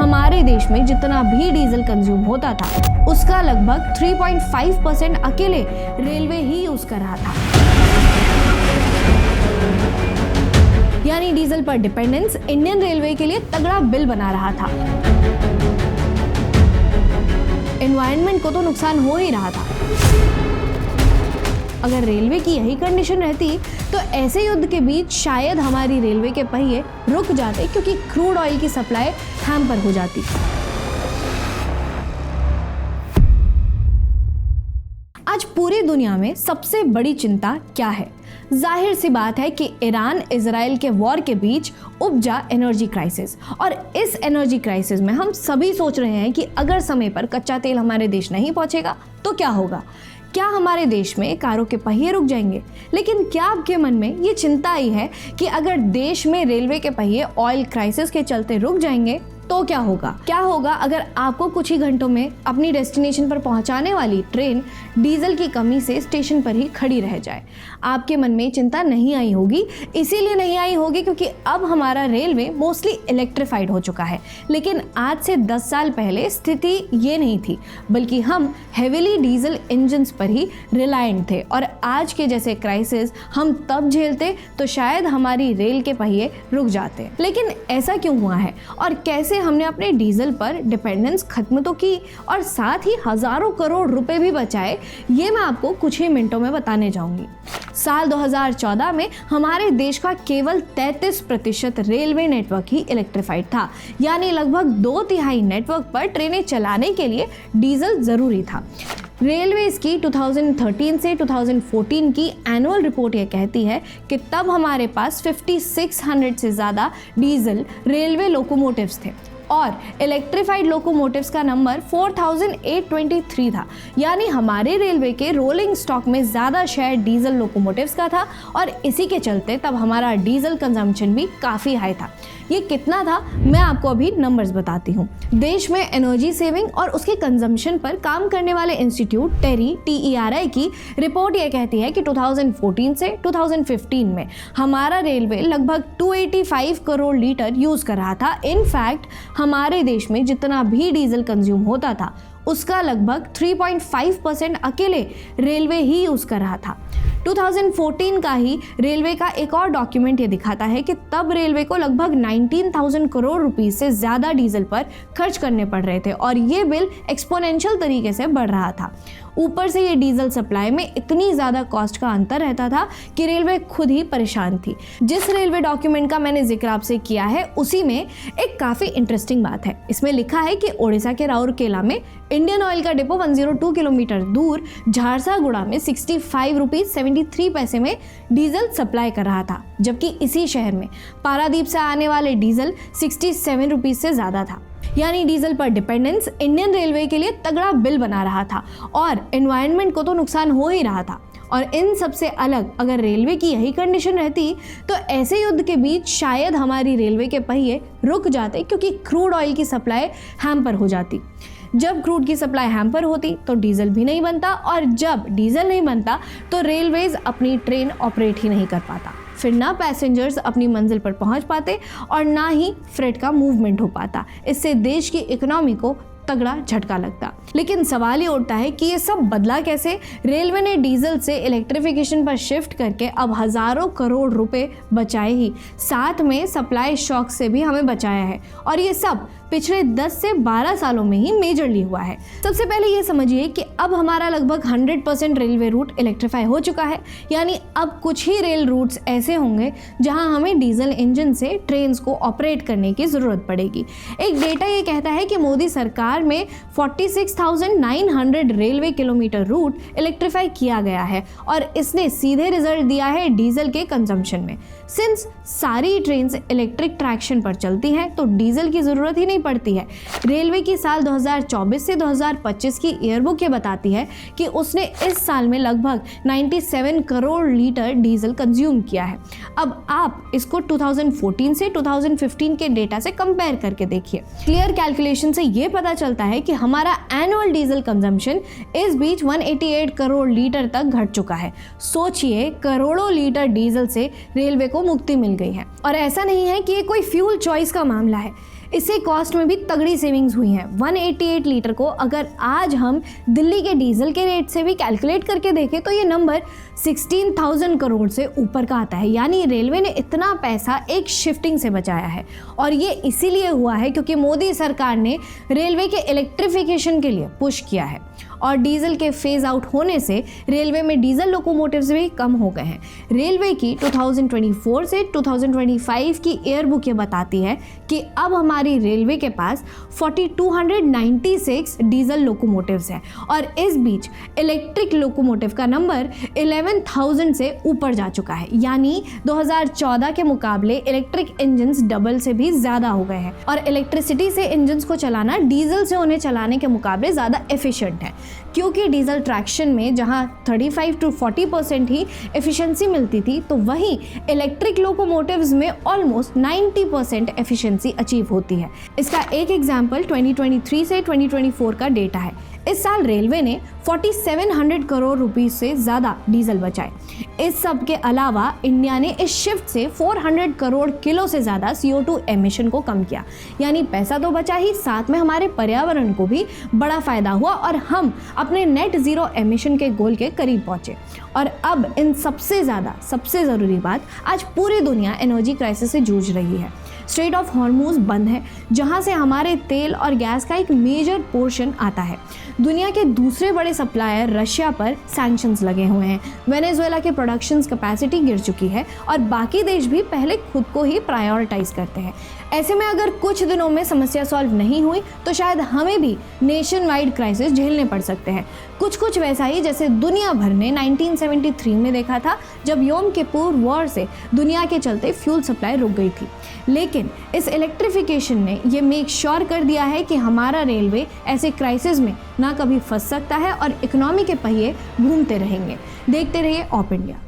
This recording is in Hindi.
हमारे देश में जितना भी डीजल कंज्यूम होता था उसका लगभग 3.5% अकेले रेलवे ही यूज कर रहा था। यानी डीजल पर डिपेंडेंस इंडियन रेलवे के लिए तगड़ा बिल बना रहा था। एनवायरनमेंट को तो नुकसान हो ही रहा था। अगर रेलवे की यही कंडीशन रहती तो ऐसे युद्ध के बीच शायद हमारी रेलवे के पहिए रुक जाते, क्योंकि क्रूड ऑयल की सप्लाई हैम्पर हो जाती। आज पूरी दुनिया में सबसे बड़ी चिंता क्या है? जाहिर सी बात है कि ईरान इजराइल के वॉर के बीच उपजा एनर्जी क्राइसिस। और इस एनर्जी क्राइसिस में हम सभी सोच रहे हैं कि अगर समय पर कच्चा तेल हमारे देश नहीं पहुंचेगा तो क्या होगा? क्या हमारे देश में कारों के पहिए रुक जाएंगे? लेकिन क्या आपके मन में ये चिंता आई है कि अगर देश में रेलवे के पहिए ऑयल क्राइसिस के चलते रुक जाएंगे तो क्या होगा? क्या होगा अगर आपको कुछ ही घंटों में अपनी डेस्टिनेशन पर पहुंचाने वाली ट्रेन डीजल की कमी से स्टेशन पर ही खड़ी रह जाए? आपके मन में चिंता नहीं आई होगी। इसीलिए नहीं आई होगी क्योंकि अब हमारा रेलवे मोस्टली इलेक्ट्रीफाइड हो चुका है। लेकिन आज से 10 साल पहले स्थिति ये नहीं थी, बल्कि हम हेविली डीजल इंजन्स पर ही रिलायंट थे। और आज के जैसे क्राइसिस हम तब झेलते तो शायद हमारी रेल के पहिए रुक जाते। लेकिन ऐसा क्यों हुआ है और कैसे हमने अपने डीजल पर डिपेंडेंस खत्म तो की और साथ ही हजारों करोड़ रुपए भी बचाए, ये मैं आपको कुछ ही मिनटों में बताने जाऊंगी। साल 2014 में हमारे देश का केवल 33% रेलवे नेटवर्क ही इलेक्ट्रीफाइड था। यानी लगभग 2/3 नेटवर्क पर ट्रेनें चलाने के लिए डीजल जरूरी था। रेलवेज की 2013 से 2014 की एनुअल रिपोर्ट ये कहती है कि तब हमारे पास 5600 से ज़्यादा डीजल रेलवे लोकोमोटिव्स थे और इलेक्ट्रीफाइड लोकोमोटिव्स का नंबर 4823 था। यानी हमारे रेलवे के रोलिंग स्टॉक में ज़्यादा शेयर डीजल लोकोमोटिव्स का था और इसी के चलते तब हमारा डीजल कंजम्पशन भी काफ़ी हाई था। ये कितना था मैं आपको अभी नंबर्स बताती हूँ। देश में एनर्जी सेविंग और उसके कंजम्पशन पर काम करने वाले इंस्टीट्यूट TERI की रिपोर्ट ये कहती है कि 2014 से 2015 में हमारा रेलवे लगभग 285 करोड़ लीटर यूज़ कर रहा था। इनफैक्ट हमारे देश में जितना भी डीजल कंज्यूम होता था उसका लगभग 3.5% अकेले रेलवे ही यूज़ कर रहा था। 2014 का ही रेलवे का एक और डॉक्यूमेंट ये दिखाता है कि तब रेलवे को लगभग 19,000 करोड़ रुपए से ज़्यादा डीजल पर खर्च करने पड़ रहे थे और ये बिल एक्सपोनेंशियल तरीके से बढ़ रहा था। ऊपर से ये डीजल सप्लाई में इतनी ज़्यादा कॉस्ट का अंतर रहता था कि रेलवे खुद ही परेशान थी। जिस रेलवे डॉक्यूमेंट का मैंने जिक्र आपसे किया है उसी में एक काफ़ी इंटरेस्टिंग बात है। इसमें लिखा है कि ओडिशा के राउरकेला में इंडियन ऑयल का डिपो 102 किलोमीटर दूर झारसागुड़ा में 65 रुपीज़ 73 पैसे में डीजल सप्लाई कर रहा था, जबकि इसी शहर में पारादीप से आने वाले डीजल 67 रुपीज़ से ज़्यादा था। यानी डीजल पर डिपेंडेंस इंडियन रेलवे के लिए तगड़ा बिल बना रहा था और एनवायरनमेंट को तो नुकसान हो ही रहा था। और इन सबसे अलग अगर रेलवे की यही कंडीशन रहती तो ऐसे युद्ध के बीच शायद हमारी रेलवे के पहिए रुक जाते, क्योंकि क्रूड ऑयल की सप्लाई हैम्पर हो जाती। जब क्रूड की सप्लाई हैम्पर होती तो डीजल भी नहीं बनता और जब डीजल नहीं बनता तो रेलवेज अपनी ट्रेन ऑपरेट ही नहीं कर पाता। फिर ना पैसेंजर्स अपनी मंजिल पर पहुंच पाते और ना ही फ्रेट का मूवमेंट हो पाता। इससे देश की इकोनॉमी को तगड़ा झटका लगता। लेकिन सवाल ये उठता है कि ये सब बदला कैसे? रेलवे ने डीजल से इलेक्ट्रिफिकेशन पर शिफ्ट करके अब हजारों करोड़ रुपए बचाए ही, साथ में सप्लाई शॉक से भी हमें बचाया है और ये सब पिछले 10 से 12 सालों में ही मेजरली हुआ है। सबसे पहले ये समझिए कि अब हमारा लगभग 100% रेलवे रूट इलेक्ट्रीफाई हो चुका है। यानी अब कुछ ही रेल रूट्स ऐसे होंगे जहां हमें डीजल इंजन से ट्रेन्स को ऑपरेट करने की ज़रूरत पड़ेगी। एक डेटा ये कहता है कि मोदी सरकार में 46,900 रेलवे किलोमीटर रूट इलेक्ट्रीफाई किया गया है और इसने सीधे रिजल्ट दिया है डीजल के कंजम्पशन में। सिंस सारी ट्रेन्स इलेक्ट्रिक ट्रैक्शन पर चलती हैं तो डीजल की ज़रूरत ही नहीं पड़ती है। रेलवे की साल 2024 से 2025 की ईयरबुक ये बताती है कि उसने इस साल में लगभग 97 करोड़ लीटर डीजल कंज्यूम किया है। अब आप इसको 2014 से 2015 के डेटा से कंपेयर करके देखिए। क्लियर कैलकुलेशन से ये पता चलता है कि हमारा एनुअल डीजल कंजम्पशन इस बीच 188 करोड़ लीटर तक घट चुका है। सोचिए, करोड़ों लीटर डीजल से रेलवे को मुक्ति मिल गई है। और ऐसा नहीं है कि ये कोई फ्यूल चॉइस का मामला है, इससे कॉस्ट में भी तगड़ी सेविंग्स हुई हैं। 188 लीटर को अगर आज हम दिल्ली के डीजल के रेट से भी कैलकुलेट करके देखें तो ये नंबर 16,000 करोड़ से ऊपर का आता है। यानी रेलवे ने इतना पैसा एक शिफ्टिंग से बचाया है, और ये इसीलिए हुआ है क्योंकि मोदी सरकार ने रेलवे के इलेक्ट्रिफिकेशन के लिए पुश किया है, और डीजल के फेज आउट होने से रेलवे में डीजल लोकोमोटिव्स भी कम हो गए हैं। रेलवे की 2024 से 2025 की एयर बुक ये बताती है कि अब हमारी रेलवे के पास 4296 डीजल लोकोमोटिव्स हैं, और इस बीच इलेक्ट्रिक लोकोमोटिव का नंबर 11,000 से ऊपर जा चुका है। यानी 2014 के मुकाबले इलेक्ट्रिक इंजन्स डबल से भी ज़्यादा हो गए हैं, और इलेक्ट्रिसिटी से इंजन्स को चलाना डीजल से उन्हें चलाने के मुकाबले ज़्यादा एफिशिएंट है, क्योंकि डीजल ट्रैक्शन में जहां 35 to 40% ही एफिशिएंसी मिलती थी, तो वहीं इलेक्ट्रिक लोकोमोटिव्स में ऑलमोस्ट 90% एफिशिएंसी अचीव होती है। इसका एक एग्जांपल 2023 से 2024 का डेटा है। इस साल रेलवे ने 4700 करोड़ रुपए से ज़्यादा डीजल बचाए। इस सब के अलावा इंडिया ने इस शिफ्ट से 400 करोड़ किलो से ज़्यादा CO2 एमिशन को कम किया। यानी पैसा तो बचा ही, साथ में हमारे पर्यावरण को भी बड़ा फ़ायदा हुआ, और हम अपने नेट ज़ीरो एमिशन के गोल के करीब पहुँचे। और अब इन सबसे ज़्यादा सबसे ज़रूरी बात, आज पूरी दुनिया एनर्जी क्राइसिस से जूझ रही है। स्ट्रेट ऑफ हॉर्मूज बंद है, जहां से हमारे तेल और गैस का एक मेजर पोर्शन आता है। दुनिया के दूसरे बड़े सप्लायर रशिया पर सैंक्शंस लगे हुए हैं। वेनेजुएला के प्रोडक्शन कैपेसिटी गिर चुकी है, और बाकी देश भी पहले खुद को ही प्रायोरिटाइज करते हैं। ऐसे में अगर कुछ दिनों में समस्या सॉल्व नहीं हुई तो शायद हमें भी नेशन वाइड क्राइसिस झेलने पड़ सकते हैं। कुछ वैसा ही जैसे दुनिया भर ने 1973 में देखा था, जब योम किपुर वॉर से दुनिया के चलते फ्यूल सप्लाई रुक गई थी। लेकिन इस इलेक्ट्रिफिकेशन ने ये मेक श्योर कर दिया है कि हमारा रेलवे ऐसे क्राइसिस में ना कभी फंस सकता है, और इकोनॉमी के पहिए घूमते रहेंगे। देखते रहिए ऑप इंडिया।